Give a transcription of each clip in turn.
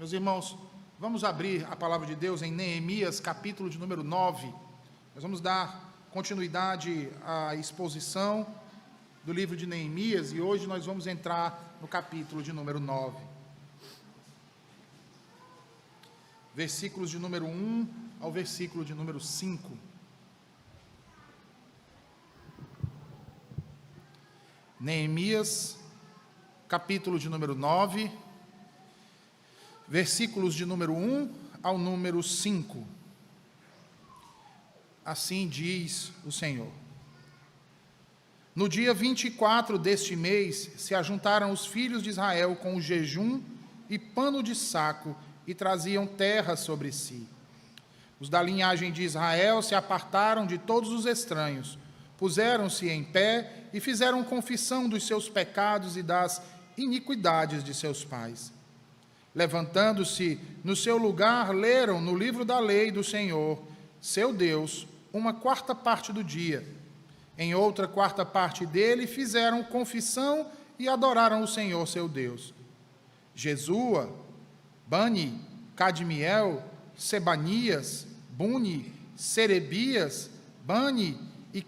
Meus irmãos, vamos abrir a palavra de Deus em Neemias, capítulo de número 9. Nós vamos dar continuidade à exposição do livro de Neemias e hoje nós vamos entrar no capítulo de número 9. Versículos de número 1 ao versículo de número 5. Neemias, capítulo de número 9, versículos de número 1 ao número 5. Assim diz o Senhor. No dia 24 deste mês, se ajuntaram os filhos de Israel com o jejum e pano de saco e traziam terra sobre si. Os da linhagem de Israel se apartaram de todos os estranhos, puseram-se em pé e fizeram confissão dos seus pecados e das iniquidades de seus pais. Levantando-se no seu lugar, leram no livro da lei do Senhor, seu Deus, uma quarta parte do dia. Em outra quarta parte dele, fizeram confissão e adoraram o Senhor, seu Deus. Jesua, Bani, Cadmiel, Sebanias, Buni, Serebias, Bani e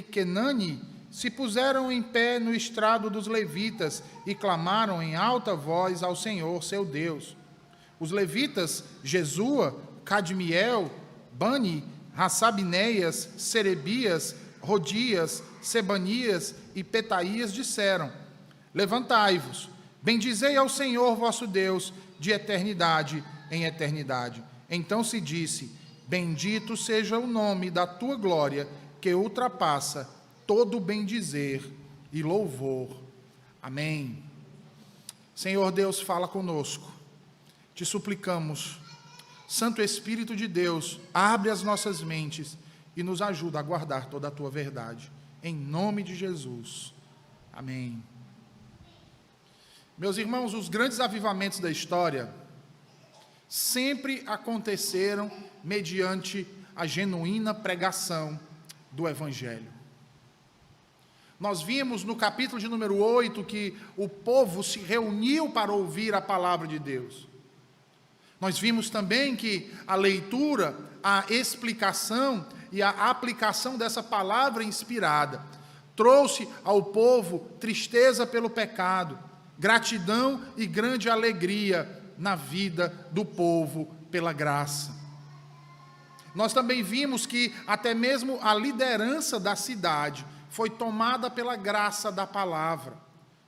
Kenani se puseram em pé no estrado dos levitas e clamaram em alta voz ao Senhor, seu Deus. Os levitas, Jesua, Cadmiel, Bani, Hassabneias, Serebias, Rodias, Sebanias e Petaías disseram: levantai-vos, bendizei ao Senhor vosso Deus, de eternidade em eternidade. Então se disse: bendito seja o nome da tua glória, que ultrapassa todo bendizer e louvor. Amém. Senhor Deus, fala conosco. Te suplicamos, Santo Espírito de Deus, abre as nossas mentes e nos ajuda a guardar toda a tua verdade. Em nome de Jesus. Amém. Meus irmãos, os grandes avivamentos da história sempre aconteceram mediante a genuína pregação do Evangelho. Nós vimos no capítulo de número 8 que o povo se reuniu para ouvir a palavra de Deus. Nós vimos também que a leitura, a explicação e a aplicação dessa palavra inspirada trouxe ao povo tristeza pelo pecado, gratidão e grande alegria na vida do povo pela graça. Nós também vimos que até mesmo a liderança da cidade foi tomada pela graça da palavra,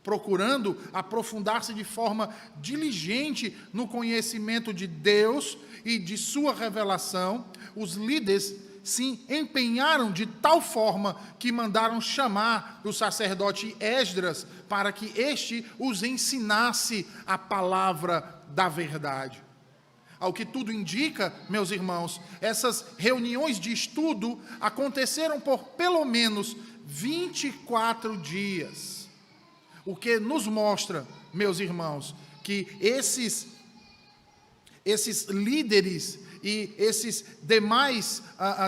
procurando aprofundar-se de forma diligente no conhecimento de Deus e de sua revelação. Os líderes se empenharam de tal forma que mandaram chamar o sacerdote Esdras para que este os ensinasse a palavra da verdade. Ao que tudo indica, meus irmãos, essas reuniões de estudo aconteceram por pelo menos 24 dias. O que nos mostra, meus irmãos, que esses líderes e esses demais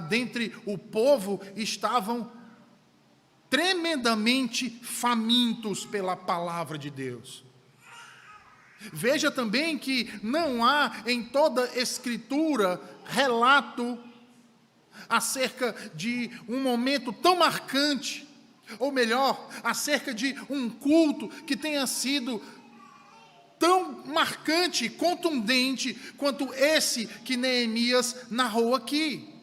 dentre o povo estavam tremendamente famintos pela palavra de Deus. Veja também que não há em toda a Escritura relato acerca de um momento tão marcante, ou melhor, acerca de um culto que tenha sido tão marcante e contundente quanto esse que Neemias narrou aqui.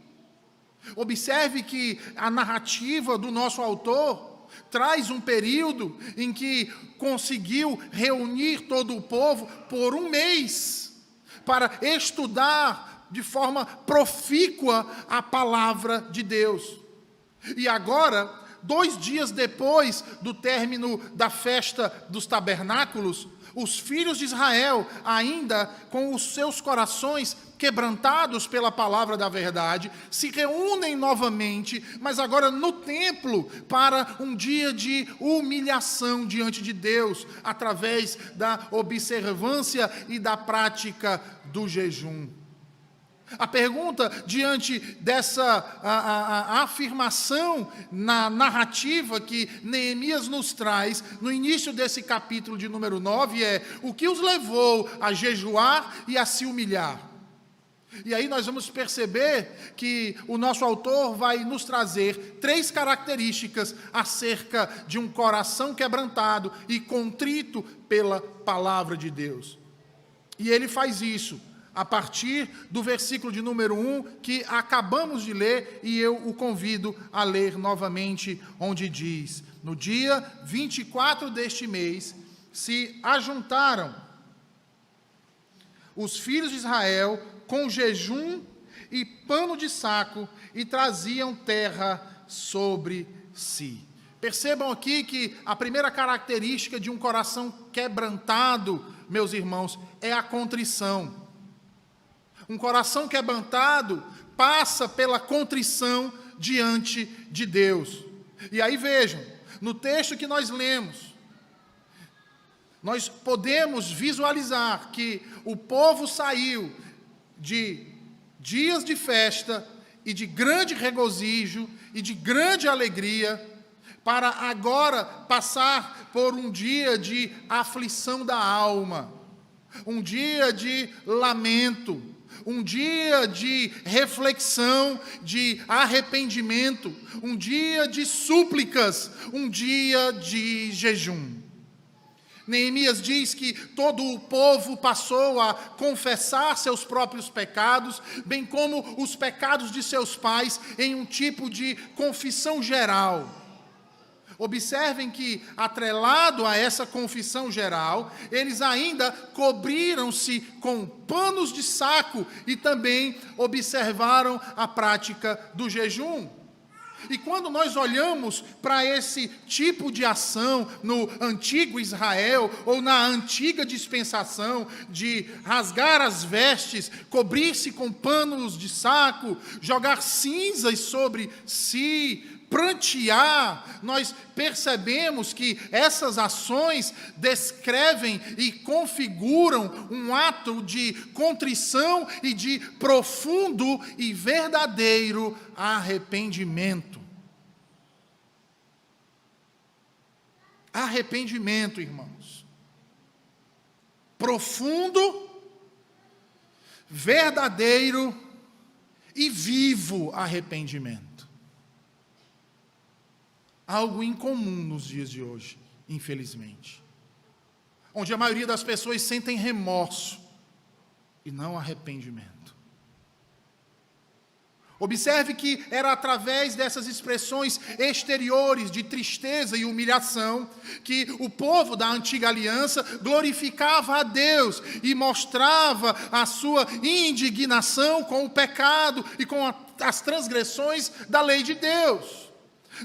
Observe que a narrativa do nosso autor traz um período em que conseguiu reunir todo o povo por um mês para estudar de forma profícua a palavra de Deus. E agora, 2 dias depois do término da festa dos tabernáculos, os filhos de Israel, ainda com os seus corações quebrantados pela palavra da verdade, se reúnem novamente, mas agora no templo, para um dia de humilhação diante de Deus, através da observância e da prática do jejum. A pergunta diante dessa afirmação na narrativa que Neemias nos traz, no início desse capítulo de número 9, é: o que os levou a jejuar e a se humilhar? E aí nós vamos perceber que o nosso autor vai nos trazer 3 características acerca de um coração quebrantado e contrito pela palavra de Deus. E ele faz isso a partir do versículo de número 1, que acabamos de ler, e eu o convido a ler novamente, onde diz: no dia 24 deste mês, se ajuntaram os filhos de Israel com jejum e pano de saco, e traziam terra sobre si. Percebam aqui que a primeira característica de um coração quebrantado, meus irmãos, é a contrição. Um coração quebrantado passa pela contrição diante de Deus. E aí vejam, no texto que nós lemos, nós podemos visualizar que o povo saiu de dias de festa e de grande regozijo e de grande alegria, para agora passar por um dia de aflição da alma, um dia de lamento, um dia de reflexão, de arrependimento, um dia de súplicas, um dia de jejum. Neemias diz que todo o povo passou a confessar seus próprios pecados, bem como os pecados de seus pais, em um tipo de confissão geral. Observem que, atrelado a essa confissão geral, eles ainda cobriram-se com panos de saco e também observaram a prática do jejum. E quando nós olhamos para esse tipo de ação no antigo Israel, ou na antiga dispensação, de rasgar as vestes, cobrir-se com panos de saco, jogar cinzas sobre si, prantear, nós percebemos que essas ações descrevem e configuram um ato de contrição e de profundo e verdadeiro arrependimento. Arrependimento, irmãos. Profundo, verdadeiro e vivo arrependimento. Algo incomum nos dias de hoje, infelizmente. Onde a maioria das pessoas sentem remorso e não arrependimento. Observe que era através dessas expressões exteriores de tristeza e humilhação que o povo da antiga aliança glorificava a Deus e mostrava a sua indignação com o pecado e com as transgressões da lei de Deus.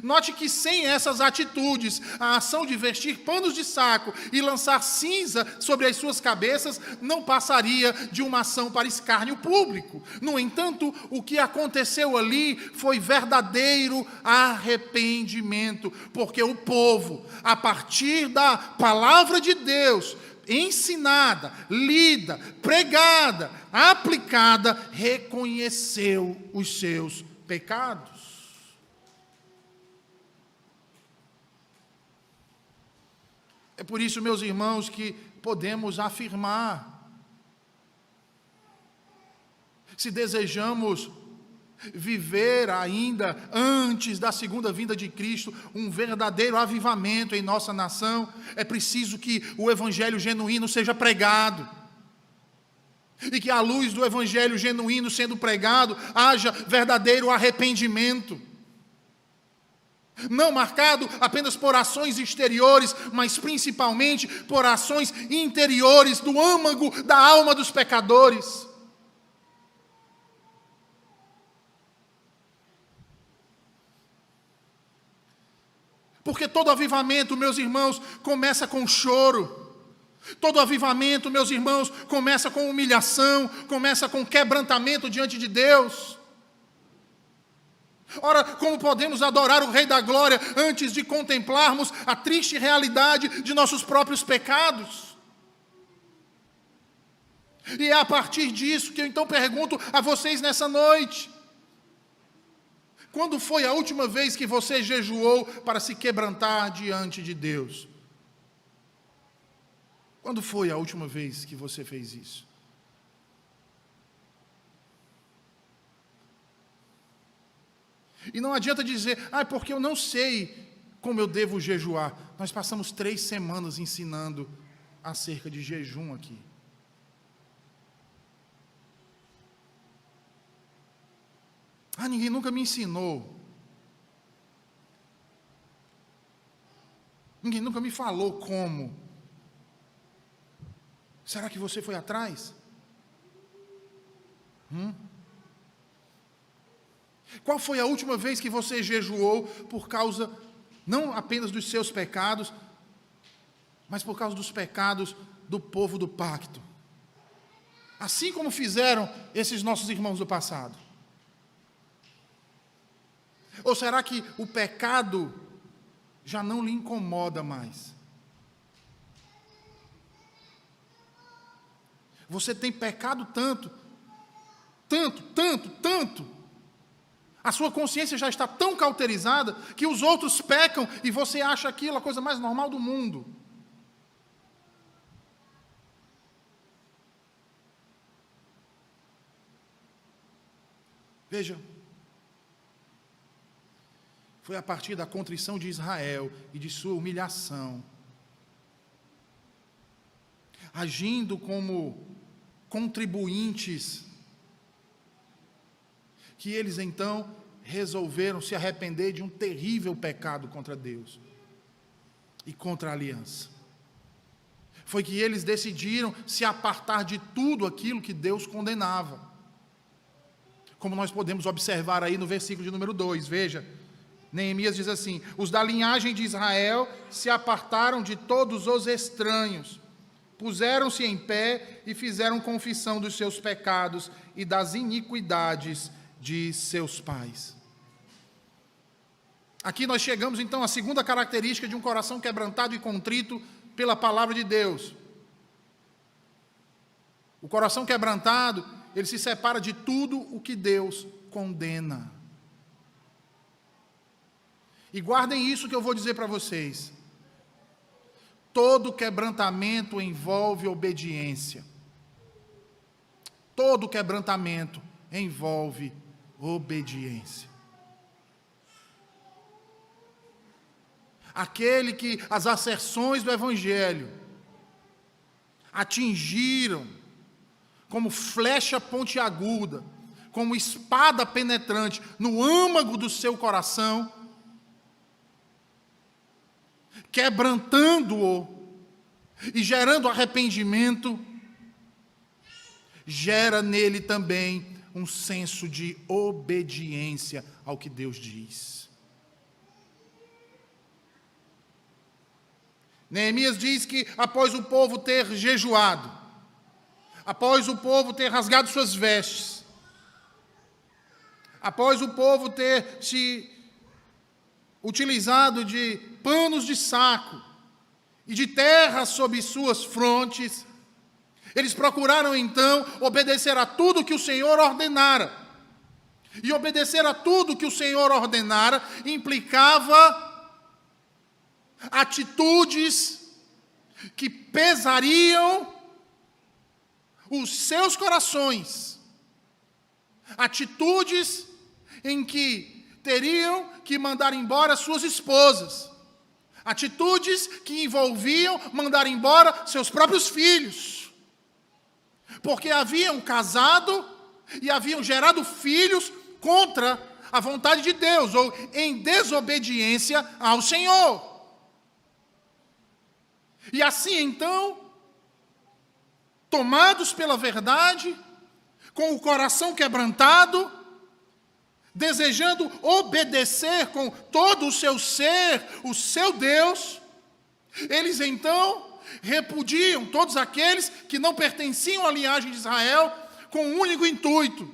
Note que sem essas atitudes, a ação de vestir panos de saco e lançar cinza sobre as suas cabeças não passaria de uma ação para escárnio público. No entanto, o que aconteceu ali foi verdadeiro arrependimento, porque o povo, a partir da palavra de Deus, ensinada, lida, pregada, aplicada, reconheceu os seus pecados. É por isso, meus irmãos, que podemos afirmar, se desejamos viver ainda antes da segunda vinda de Cristo um verdadeiro avivamento em nossa nação, é preciso que o evangelho genuíno seja pregado. E que à luz do evangelho genuíno sendo pregado, haja verdadeiro arrependimento. Não marcado apenas por ações exteriores, mas principalmente por ações interiores do âmago da alma dos pecadores. Porque todo avivamento, meus irmãos, começa com choro. Todo avivamento, meus irmãos, começa com humilhação, começa com quebrantamento diante de Deus. Ora, como podemos adorar o Rei da Glória antes de contemplarmos a triste realidade de nossos próprios pecados? E é a partir disso que eu então pergunto a vocês nessa noite: quando foi a última vez que você jejuou para se quebrantar diante de Deus? Quando foi a última vez que você fez isso? E não adianta dizer, porque eu não sei como eu devo jejuar. Nós passamos 3 semanas ensinando acerca de jejum aqui. Ninguém nunca me ensinou. Ninguém nunca me falou como. Será que você foi atrás? Qual foi a última vez que você jejuou por causa, não apenas dos seus pecados, mas por causa dos pecados do povo do pacto? Assim como fizeram esses nossos irmãos do passado. Ou será que o pecado já não lhe incomoda mais? Você tem pecado tanto, a sua consciência já está tão cauterizada que os outros pecam e você acha aquilo a coisa mais normal do mundo. Veja, foi a partir da contrição de Israel e de sua humilhação, agindo como contribuintes, que eles então resolveram se arrepender de um terrível pecado contra Deus e contra a aliança. Foi que eles decidiram se apartar de tudo aquilo que Deus condenava. Como nós podemos observar aí no versículo de número 2, veja, Neemias diz assim: os da linhagem de Israel se apartaram de todos os estranhos, puseram-se em pé e fizeram confissão dos seus pecados e das iniquidades de seus pais. Aqui nós chegamos então à segunda característica de um coração quebrantado e contrito pela palavra de Deus. O coração quebrantado, ele se separa de tudo o que Deus condena. E guardem isso que eu vou dizer para vocês. Todo quebrantamento envolve obediência. Todo quebrantamento envolve obediência. Aquele que as asserções do Evangelho atingiram como flecha pontiaguda, como espada penetrante no âmago do seu coração, quebrantando-o e gerando arrependimento, gera nele também um senso de obediência ao que Deus diz. Neemias diz que após o povo ter jejuado, após o povo ter rasgado suas vestes, após o povo ter se utilizado de panos de saco e de terra sob suas frontes, eles procuraram então obedecer a tudo que o Senhor ordenara. E obedecer a tudo que o Senhor ordenara implicava atitudes que pesariam os seus corações, atitudes em que teriam que mandar embora suas esposas, atitudes que envolviam mandar embora seus próprios filhos, porque haviam casado e haviam gerado filhos contra a vontade de Deus, ou em desobediência ao Senhor. E assim então, tomados pela verdade, com o coração quebrantado, desejando obedecer com todo o seu ser, o seu Deus, eles então repudiam todos aqueles que não pertenciam à linhagem de Israel, com um único intuito: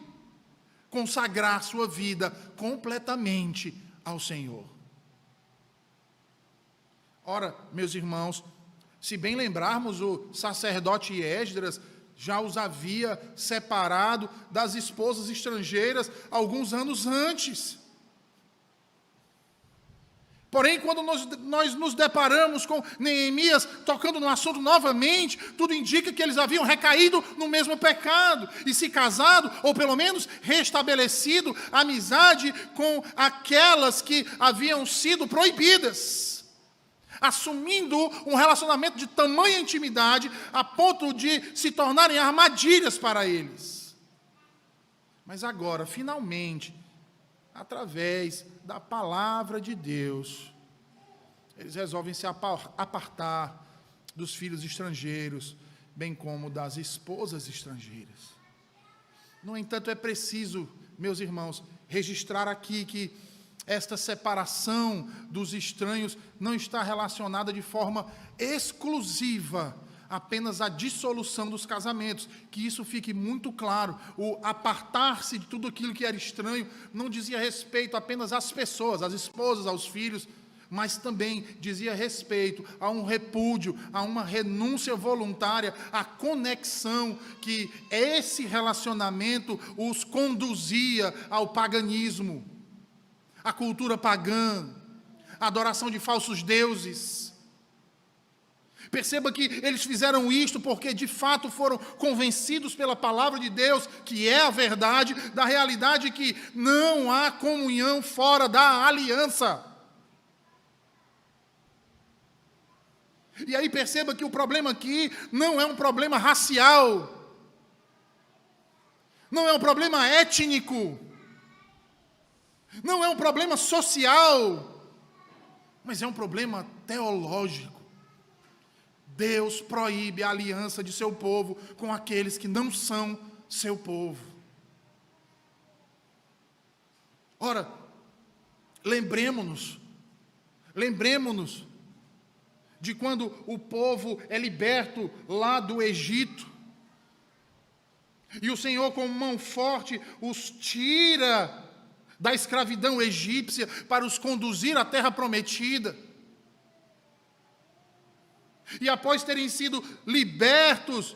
consagrar sua vida completamente ao Senhor. Ora, meus irmãos, se bem lembrarmos, o sacerdote Esdras já os havia separado das esposas estrangeiras alguns anos antes. Porém, quando nós nos deparamos com Neemias tocando no assunto novamente, tudo indica que eles haviam recaído no mesmo pecado e se casado, ou pelo menos restabelecido a amizade com aquelas que haviam sido proibidas, assumindo um relacionamento de tamanha intimidade a ponto de se tornarem armadilhas para eles. Mas agora, finalmente, através da palavra de Deus, eles resolvem se apartar dos filhos estrangeiros, bem como das esposas estrangeiras. No entanto, é preciso, meus irmãos, registrar aqui que esta separação dos estranhos não está relacionada de forma exclusiva apenas à dissolução dos casamentos, que isso fique muito claro. O apartar-se de tudo aquilo que era estranho não dizia respeito apenas às pessoas, às esposas, aos filhos, mas também dizia respeito a um repúdio, a uma renúncia voluntária, à conexão que esse relacionamento os conduzia ao paganismo, à cultura pagã, à adoração de falsos deuses. Perceba que eles fizeram isto porque de fato foram convencidos pela palavra de Deus, que é a verdade, da realidade que não há comunhão fora da aliança. E aí perceba que o problema aqui não é um problema racial, não é um problema étnico, não é um problema social, mas é um problema teológico. Deus proíbe a aliança de seu povo com aqueles que não são seu povo. Ora, lembremos-nos de quando o povo é liberto lá do Egito, e o Senhor com mão forte os tira da escravidão egípcia para os conduzir à terra prometida. E após terem sido libertos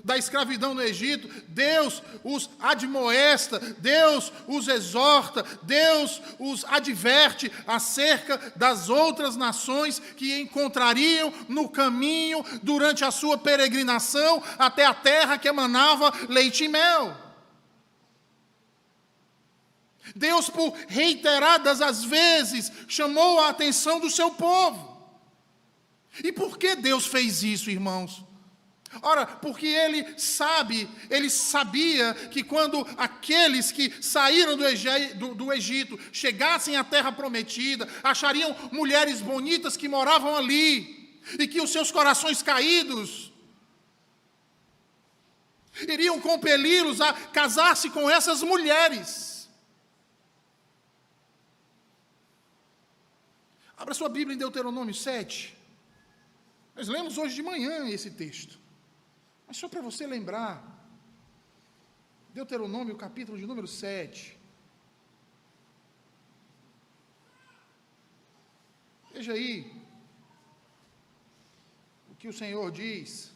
da escravidão no Egito, Deus os admoesta, Deus os exorta, Deus os adverte acerca das outras nações que encontrariam no caminho durante a sua peregrinação até a terra que emanava leite e mel. Deus, por reiteradas as vezes, chamou a atenção do seu povo. E por que Deus fez isso, irmãos? Ora, porque Ele sabia que quando aqueles que saíram do Egito chegassem à terra prometida, achariam mulheres bonitas que moravam ali, e que os seus corações caídos iriam compeli-los a casar-se com essas mulheres. Abra sua Bíblia em Deuteronômio 7. Nós lemos hoje de manhã esse texto. Mas só para você lembrar, Deuteronômio, capítulo de número 7. Veja aí o que o Senhor diz.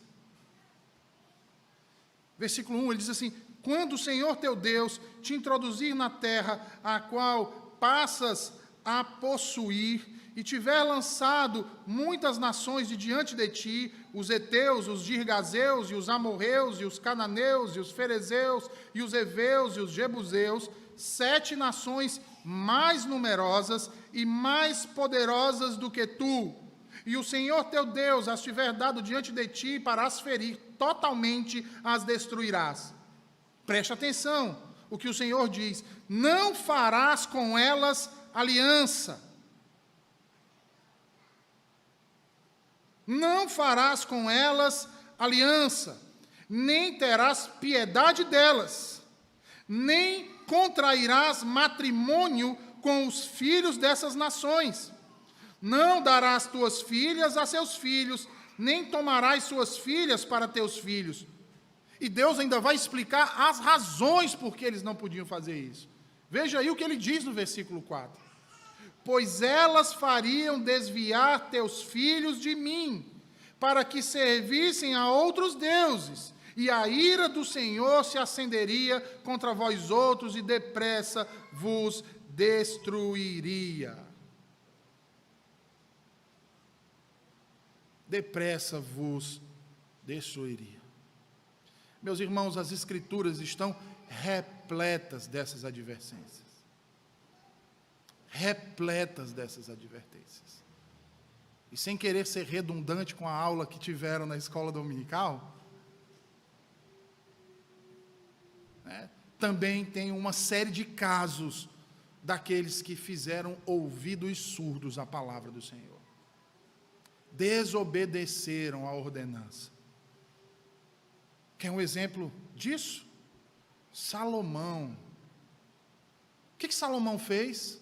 Versículo 1, ele diz assim: quando o Senhor teu Deus te introduzir na terra a qual passas a possuir, e tiver lançado muitas nações de diante de ti, os heteus, os girgazeus, e os amorreus, e os cananeus, e os ferezeus, e os heveus, e os jebuseus, 7 nações mais numerosas e mais poderosas do que tu, e o Senhor teu Deus as tiver dado diante de ti para as ferir, totalmente as destruirás. Preste atenção, o que o Senhor diz: não farás com elas aliança. Não farás com elas aliança, nem terás piedade delas, nem contrairás matrimônio com os filhos dessas nações. Não darás tuas filhas a seus filhos, nem tomarás suas filhas para teus filhos. E Deus ainda vai explicar as razões por que eles não podiam fazer isso. Veja aí o que ele diz no versículo 4. Pois elas fariam desviar teus filhos de mim, para que servissem a outros deuses, e a ira do Senhor se acenderia contra vós outros, e depressa vos destruiria. Depressa vos destruiria. Meus irmãos, as Escrituras estão repletas dessas advertências. Repletas dessas advertências. E sem querer ser redundante com a aula que tiveram na escola dominical, também tem uma série de casos daqueles que fizeram ouvidos surdos à palavra do Senhor. Desobedeceram à ordenança. Quer um exemplo disso? Salomão. O que Salomão fez?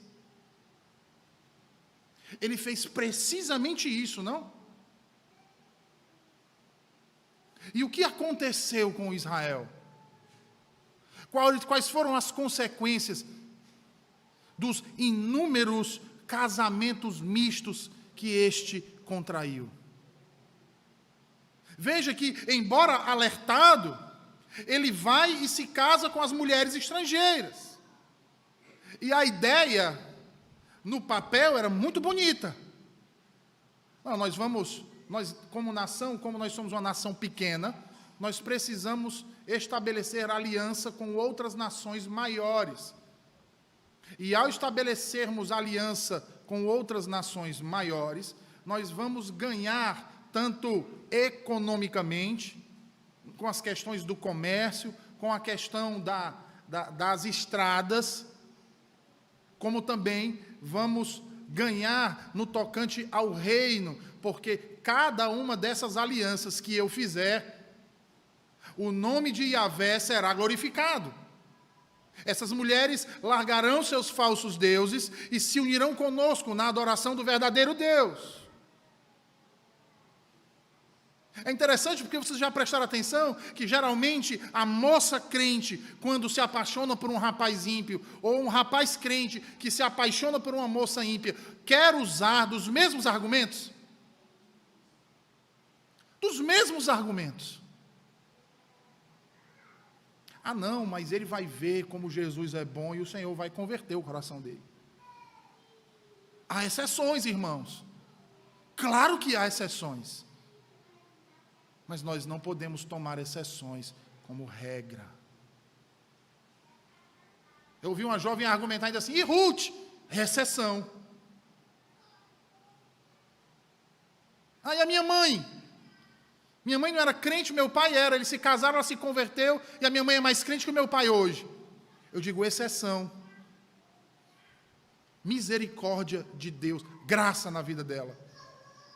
Ele fez precisamente isso, não? E o que aconteceu com Israel? Quais foram as consequências dos inúmeros casamentos mistos que este contraiu? Veja que, embora alertado, ele vai e se casa com as mulheres estrangeiras. E a ideia, no papel, era muito bonita. Não, nós como nação, como nós somos uma nação pequena, nós precisamos estabelecer aliança com outras nações maiores. E ao estabelecermos aliança com outras nações maiores, nós vamos ganhar tanto economicamente, com as questões do comércio, com a questão das estradas, como também vamos ganhar no tocante ao reino, porque cada uma dessas alianças que eu fizer, o nome de Yahvé será glorificado. Essas mulheres largarão seus falsos deuses e se unirão conosco na adoração do verdadeiro Deus. É interessante porque vocês já prestaram atenção que geralmente a moça crente, quando se apaixona por um rapaz ímpio, ou um rapaz crente que se apaixona por uma moça ímpia, quer usar dos mesmos argumentos? Dos mesmos argumentos. Ah, não, mas ele vai ver como Jesus é bom e o Senhor vai converter o coração dele. Há exceções, irmãos. Claro que há exceções. Mas nós não podemos tomar exceções como regra. Eu ouvi uma jovem argumentar ainda assim, e Ruth, é exceção. Ah, e a minha mãe? Minha mãe não era crente, meu pai era. Eles se casaram, ela se converteu, e a minha mãe é mais crente que o meu pai hoje. Eu digo exceção. Misericórdia de Deus, graça na vida dela.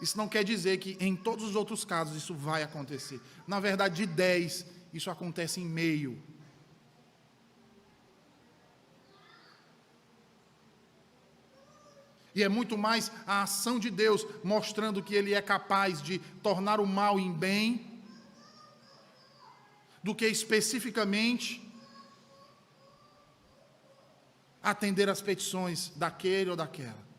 Isso não quer dizer que em todos os outros casos isso vai acontecer. Na verdade, de 10, isso acontece em meio. E é muito mais a ação de Deus mostrando que Ele é capaz de tornar o mal em bem, do que especificamente atender às petições daquele ou daquela.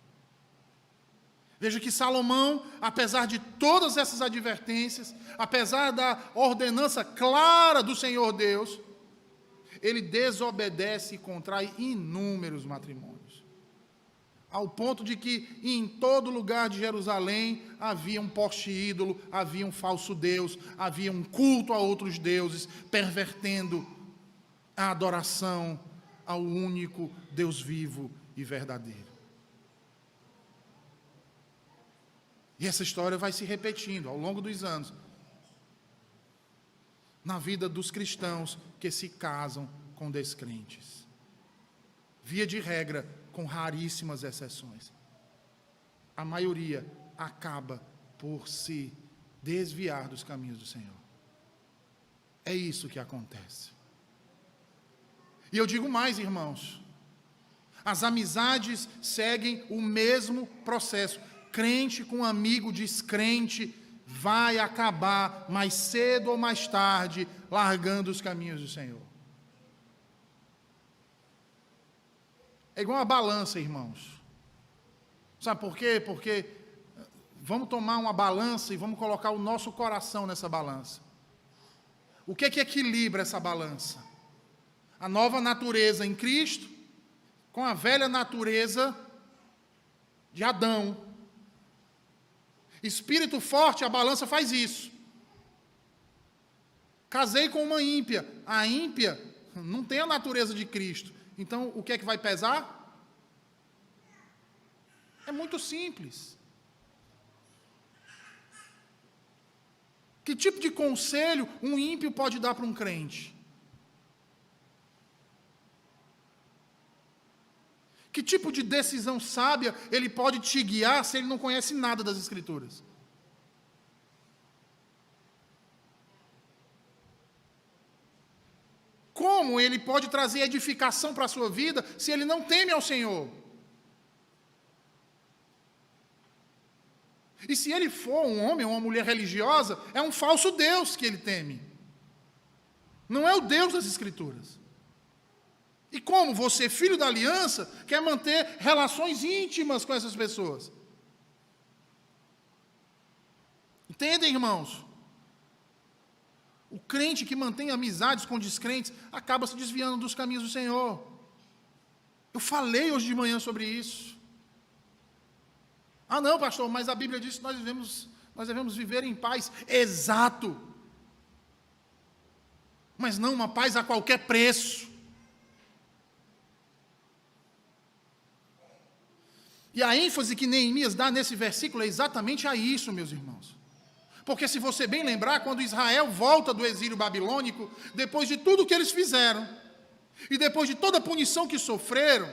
Veja que Salomão, apesar de todas essas advertências, apesar da ordenança clara do Senhor Deus, ele desobedece e contrai inúmeros matrimônios. Ao ponto de que em todo lugar de Jerusalém havia um poste ídolo, havia um falso deus, havia um culto a outros deuses, pervertendo a adoração ao único Deus vivo e verdadeiro. E essa história vai se repetindo ao longo dos anos, na vida dos cristãos que se casam com descrentes. Via de regra, com raríssimas exceções. A maioria acaba por se desviar dos caminhos do Senhor. É isso que acontece. E eu digo mais, irmãos, as amizades seguem o mesmo processo. Crente com amigo descrente vai acabar mais cedo ou mais tarde largando os caminhos do Senhor. É igual uma balança, irmãos. Sabe por quê? Porque vamos tomar uma balança e vamos colocar o nosso coração nessa balança. O que é que equilibra essa balança? A nova natureza em Cristo com a velha natureza de Adão. Espírito forte, a balança faz isso. Casei com uma ímpia. A ímpia não tem a natureza de Cristo. Então, o que é que vai pesar? É muito simples. Que tipo de conselho um ímpio pode dar para um crente? Que tipo de decisão sábia ele pode te guiar se ele não conhece nada das Escrituras? Como ele pode trazer edificação para a sua vida se ele não teme ao Senhor? E se ele for um homem ou uma mulher religiosa, é um falso Deus que ele teme. Não é o Deus das Escrituras. E como você, filho da aliança, quer manter relações íntimas com essas pessoas? Entendem, irmãos? O crente que mantém amizades com descrentes acaba se desviando dos caminhos do Senhor. Eu falei hoje de manhã sobre isso. Ah, não, pastor, mas a Bíblia diz que nós devemos viver em paz. Exato. Mas não uma paz a qualquer preço. E a ênfase que Neemias dá nesse versículo é exatamente a isso, meus irmãos. Porque se você bem lembrar, quando Israel volta do exílio babilônico, depois de tudo que eles fizeram, e depois de toda a punição que sofreram,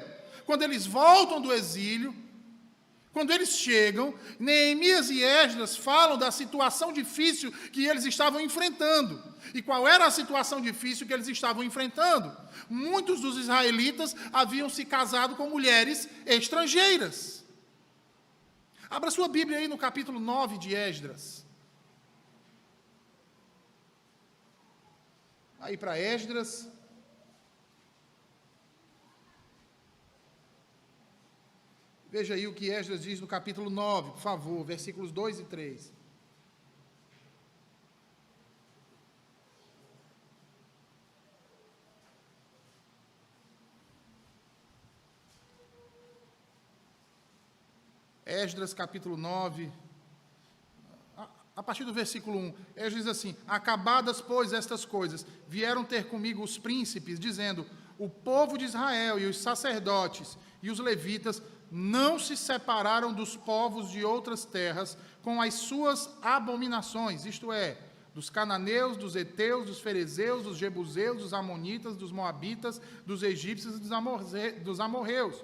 quando eles voltam do exílio, quando eles chegam, Neemias e Esdras falam da situação difícil que eles estavam enfrentando. E qual era a situação difícil que eles estavam enfrentando? Muitos dos israelitas haviam se casado com mulheres estrangeiras. Abra sua Bíblia aí no capítulo 9 de Esdras. Aí para Esdras. Veja aí o que Esdras diz no capítulo 9, por favor, versículos 2 e 3. Esdras, capítulo 9, a partir do versículo 1, Esdras diz assim: acabadas, pois, estas coisas, vieram ter comigo os príncipes, dizendo: o povo de Israel e os sacerdotes e os levitas não se separaram dos povos de outras terras com as suas abominações, isto é, dos cananeus, dos heteus, dos ferezeus, dos jebuseus, dos amonitas, dos moabitas, dos egípcios e dos amorreus.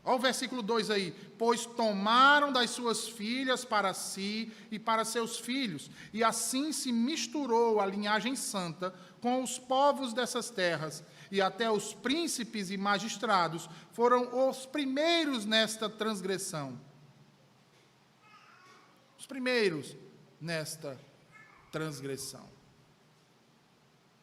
Olha o versículo 2 aí. Pois tomaram das suas filhas para si e para seus filhos, e assim se misturou a linhagem santa com os povos dessas terras, e até os príncipes e magistrados foram os primeiros nesta transgressão. Os primeiros nesta transgressão.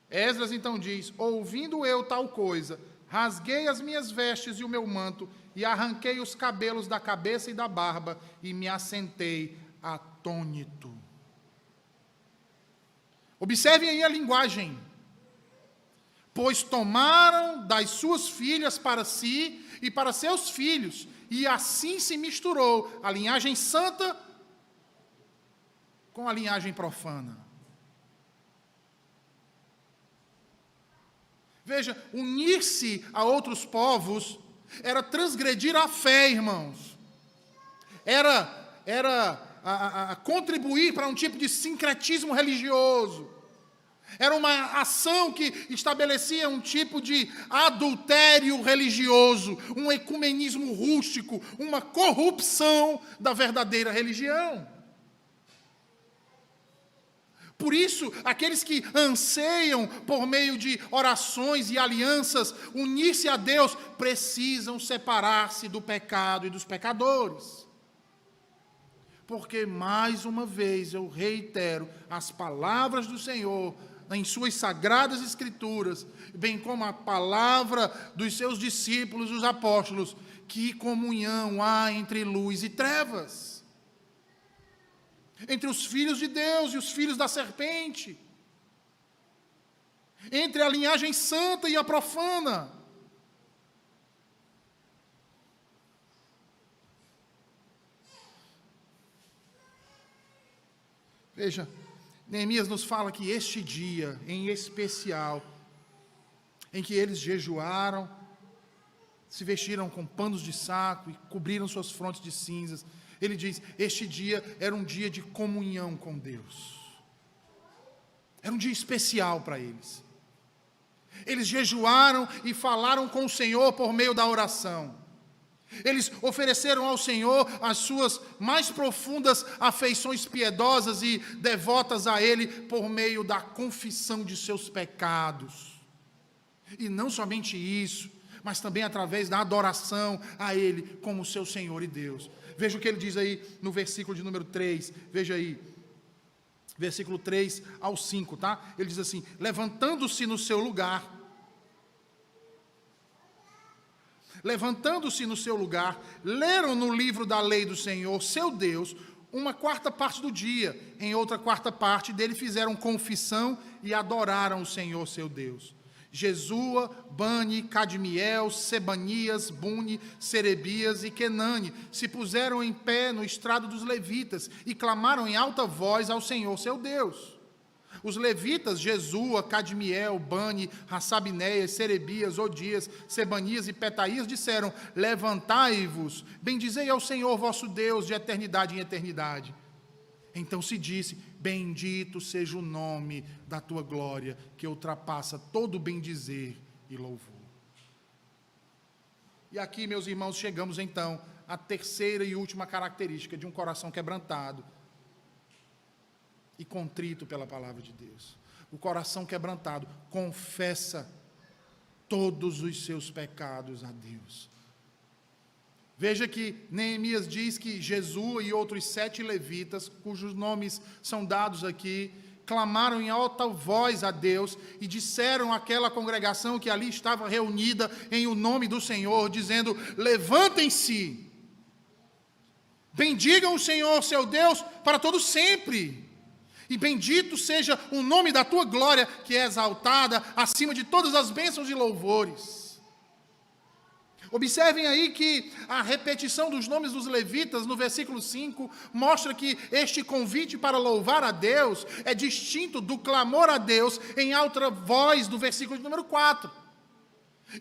Esdras então diz: ouvindo eu tal coisa, rasguei as minhas vestes e o meu manto, e arranquei os cabelos da cabeça e da barba, e me assentei atônito. Observem aí a linguagem. Pois tomaram das suas filhas para si e para seus filhos, e assim se misturou a linhagem santa com a linhagem profana. Veja, unir-se a outros povos era transgredir a fé, irmãos. Era contribuir para um tipo de sincretismo religioso. Era uma ação que estabelecia um tipo de adultério religioso, um ecumenismo rústico, uma corrupção da verdadeira religião. Por isso, aqueles que anseiam por meio de orações e alianças unir-se a Deus, precisam separar-se do pecado e dos pecadores. Porque, mais uma vez, eu reitero as palavras do Senhor em suas sagradas escrituras, bem como a palavra dos seus discípulos, os apóstolos: que comunhão há entre luz e trevas, entre os filhos de Deus e os filhos da serpente. entre a linhagem santa e a profana. Veja, Neemias nos fala que este dia, em especial, em que eles jejuaram, se vestiram com panos de saco e cobriram suas frontes de cinzas, ele diz, este dia era um dia de comunhão com Deus. Era um dia especial para eles. Eles jejuaram e falaram com o Senhor por meio da oração. Eles ofereceram ao Senhor as suas mais profundas afeições piedosas e devotas a Ele por meio da confissão de seus pecados. E não somente isso, mas também através da adoração a Ele como seu Senhor e Deus. Veja o que ele diz aí no versículo de número 3, veja aí, versículo 3 ao 5, tá? Ele diz assim, levantando-se no seu lugar, leram no livro da lei do Senhor, seu Deus, uma quarta parte do dia. Em outra quarta parte dele fizeram confissão e adoraram o Senhor, seu Deus. Jesua, Bani, Cadmiel, Sebanias, Buni, Serebias e Kenane se puseram em pé no estrado dos levitas e clamaram em alta voz ao Senhor, seu Deus. Os levitas, Jesua, Cadmiel, Bani, Hassabinéias, Serebias, Odias, Sebanias e Petaías disseram, levantai-vos, bendizei ao Senhor vosso Deus de eternidade em eternidade. Então se disse, bendito seja o nome da tua glória, que ultrapassa todo bendizer e louvor. E aqui, meus irmãos, chegamos então à terceira e última característica de um coração quebrantado e contrito pela palavra de Deus. O coração quebrantado confessa todos os seus pecados a Deus. Veja que Neemias diz que Jesua e outros 7 levitas, cujos nomes são dados aqui, clamaram em alta voz a Deus e disseram àquela congregação que ali estava reunida em o nome do Senhor, dizendo, levantem-se, bendigam o Senhor, seu Deus, para todo sempre. E bendito seja o nome da tua glória, que é exaltada acima de todas as bênçãos e louvores. Observem aí que a repetição dos nomes dos levitas no versículo 5 mostra que este convite para louvar a Deus é distinto do clamor a Deus em alta voz do versículo de número 4.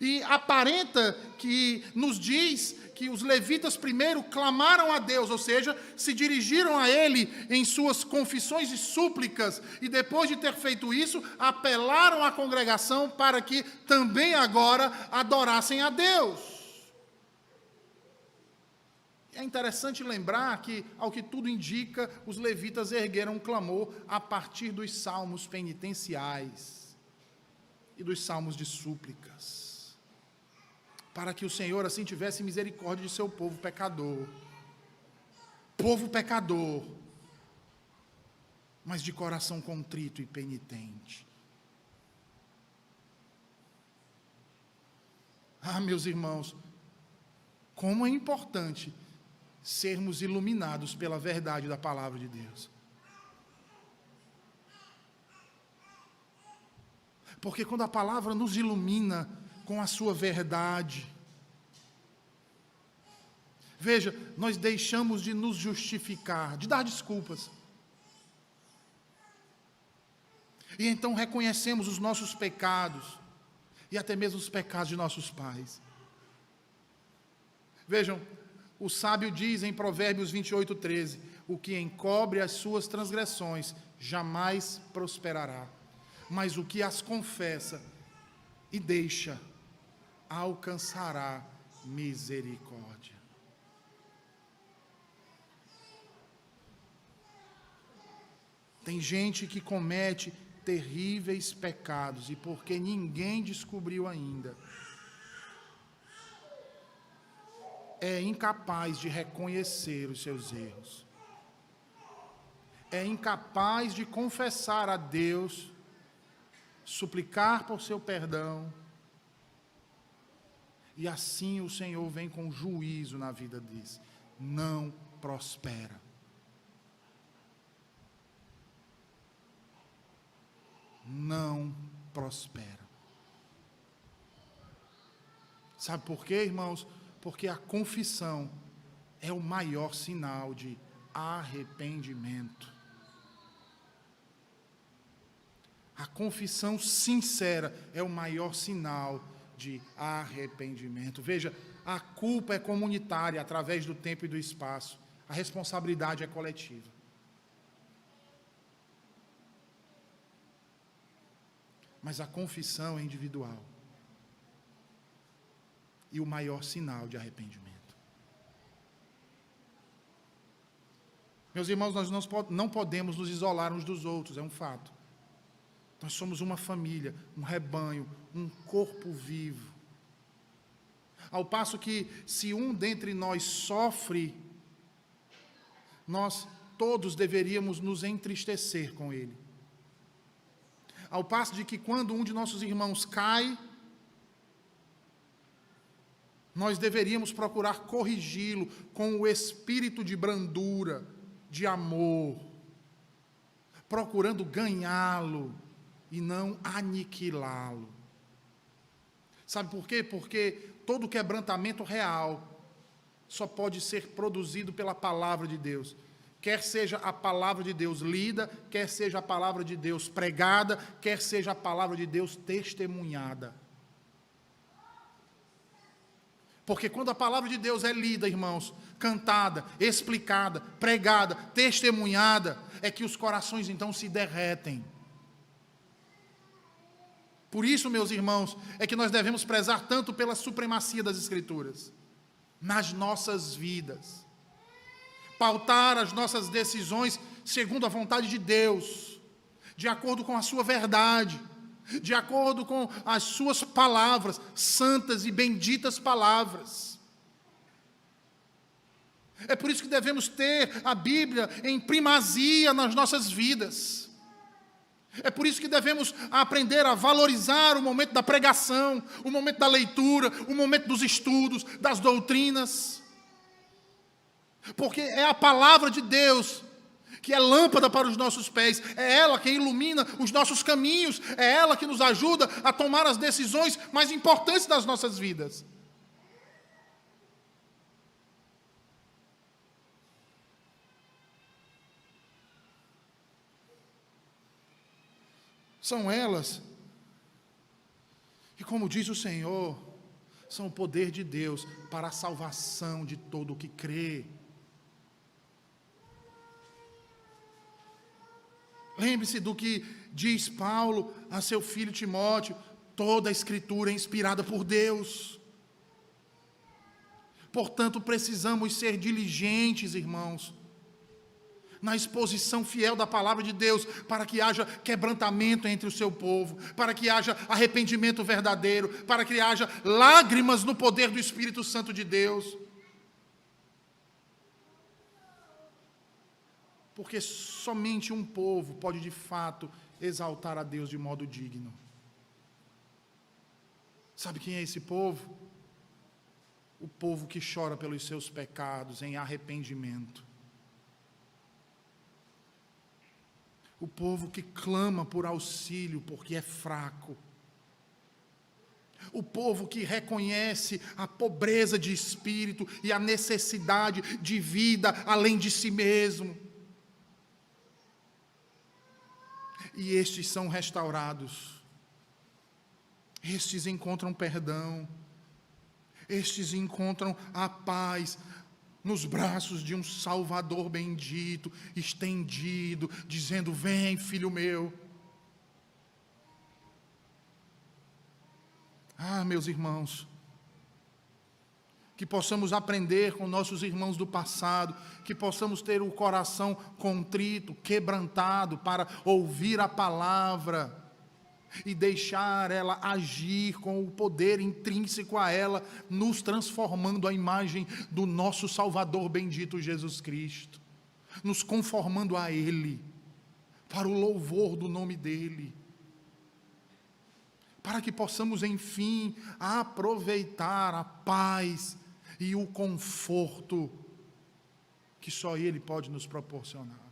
E aparenta que nos diz que os levitas primeiro clamaram a Deus, ou seja, se dirigiram a Ele em suas confissões e súplicas, e depois de ter feito isso, apelaram à congregação para que também agora adorassem a Deus. É interessante lembrar que, ao que tudo indica, os levitas ergueram um clamor a partir dos salmos penitenciais e dos salmos de súplicas, para que o Senhor assim tivesse misericórdia de seu povo pecador, mas de coração contrito e penitente. Ah, meus irmãos, como é importante sermos iluminados pela verdade da palavra de Deus. Porque quando a palavra nos ilumina com a sua verdade, veja, nós deixamos de nos justificar, de dar desculpas. E então reconhecemos os nossos pecados, e até mesmo os pecados de nossos pais. Vejam, o sábio diz em Provérbios 28:13, o que encobre as suas transgressões jamais prosperará, mas o que as confessa e deixa alcançará misericórdia. Tem gente que comete terríveis pecados, e porque ninguém descobriu ainda, é incapaz de reconhecer os seus erros, é incapaz de confessar a Deus, suplicar por seu perdão, e assim o Senhor vem com juízo na vida desse, não prospera. Não prospera. Sabe por quê, irmãos? Porque a confissão é o maior sinal de arrependimento. A confissão sincera é o maior sinal de arrependimento. Veja, a culpa é comunitária através do tempo e do espaço. A responsabilidade é coletiva. Mas a confissão é individual. E o maior sinal de arrependimento. Meus irmãos, nós não podemos nos isolar uns dos outros, é um fato. Nós somos uma família, um rebanho, um corpo vivo. Ao passo que, se um dentre nós sofre, nós todos deveríamos nos entristecer com ele. Ao passo de que, quando um de nossos irmãos cai, nós deveríamos procurar corrigi-lo com o espírito de brandura, de amor, procurando ganhá-lo e não aniquilá-lo. Sabe por quê? Porque todo quebrantamento real só pode ser produzido pela palavra de Deus. Quer seja a palavra de Deus lida, quer seja a palavra de Deus pregada, quer seja a palavra de Deus testemunhada. Porque quando a palavra de Deus é lida, irmãos, cantada, explicada, pregada, testemunhada, é que os corações então se derretem. Por isso, meus irmãos, é que nós devemos prezar tanto pela supremacia das Escrituras nas nossas vidas. Pautar as nossas decisões segundo a vontade de Deus, de acordo com a sua verdade, de acordo com as suas palavras, santas e benditas palavras. É por isso que devemos ter a Bíblia em primazia nas nossas vidas. É por isso que devemos aprender a valorizar o momento da pregação, o momento da leitura, o momento dos estudos, das doutrinas. Porque é a palavra de Deus que é lâmpada para os nossos pés, é ela que ilumina os nossos caminhos, é ela que nos ajuda a tomar as decisões mais importantes das nossas vidas. São elas que, como diz o Senhor, são o poder de Deus para a salvação de todo o que crê. Lembre-se do que diz Paulo a seu filho Timóteo: toda a Escritura é inspirada por Deus. Portanto, precisamos ser diligentes, irmãos, na exposição fiel da palavra de Deus, para que haja quebrantamento entre o seu povo, para que haja arrependimento verdadeiro, para que haja lágrimas no poder do Espírito Santo de Deus. Porque somente um povo pode, de fato, exaltar a Deus de modo digno. Sabe quem é esse povo? O povo que chora pelos seus pecados em arrependimento. O povo que clama por auxílio porque é fraco. O povo que reconhece a pobreza de espírito e a necessidade de vida além de si mesmo. E estes são restaurados. Estes encontram perdão. Estes encontram a paz nos braços de um Salvador bendito, estendido, dizendo: vem, filho meu. Ah, meus irmãos, que possamos aprender com nossos irmãos do passado, que possamos ter o coração contrito, quebrantado, para ouvir a palavra e deixar ela agir com o poder intrínseco a ela, nos transformando à imagem do nosso Salvador bendito Jesus Cristo, nos conformando a Ele, para o louvor do nome dEle, para que possamos, enfim, aproveitar a paz e o conforto que só Ele pode nos proporcionar.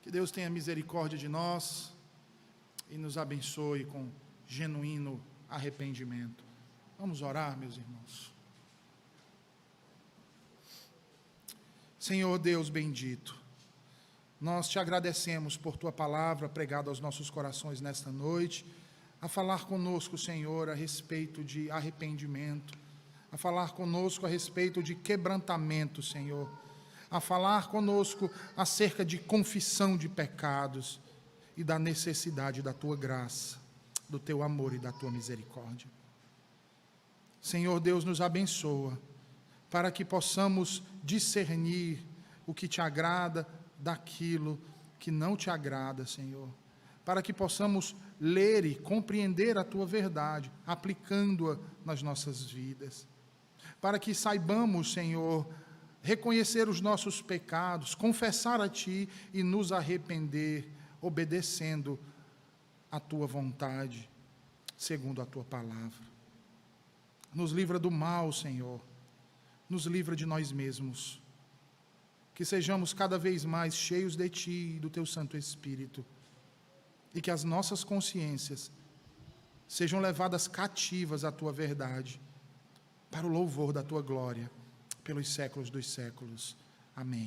Que Deus tenha misericórdia de nós e nos abençoe com genuíno arrependimento. Vamos orar, meus irmãos. Senhor Deus bendito, nós te agradecemos por tua palavra pregada aos nossos corações nesta noite, a falar conosco, Senhor, a respeito de arrependimento, a falar conosco a respeito de quebrantamento, Senhor, a falar conosco acerca de confissão de pecados e da necessidade da tua graça, do teu amor e da tua misericórdia. Senhor Deus, nos abençoa, para que possamos discernir o que te agrada daquilo que não te agrada, Senhor. Para que possamos ler e compreender a tua verdade, aplicando-a nas nossas vidas. Para que saibamos, Senhor, reconhecer os nossos pecados, confessar a ti e nos arrepender, obedecendo a tua vontade, segundo a tua palavra. Nos livra do mal, Senhor. Nos livra de nós mesmos. Que sejamos cada vez mais cheios de ti e do teu Santo Espírito. E que as nossas consciências sejam levadas cativas à tua verdade, para o louvor da tua glória, pelos séculos dos séculos. Amém.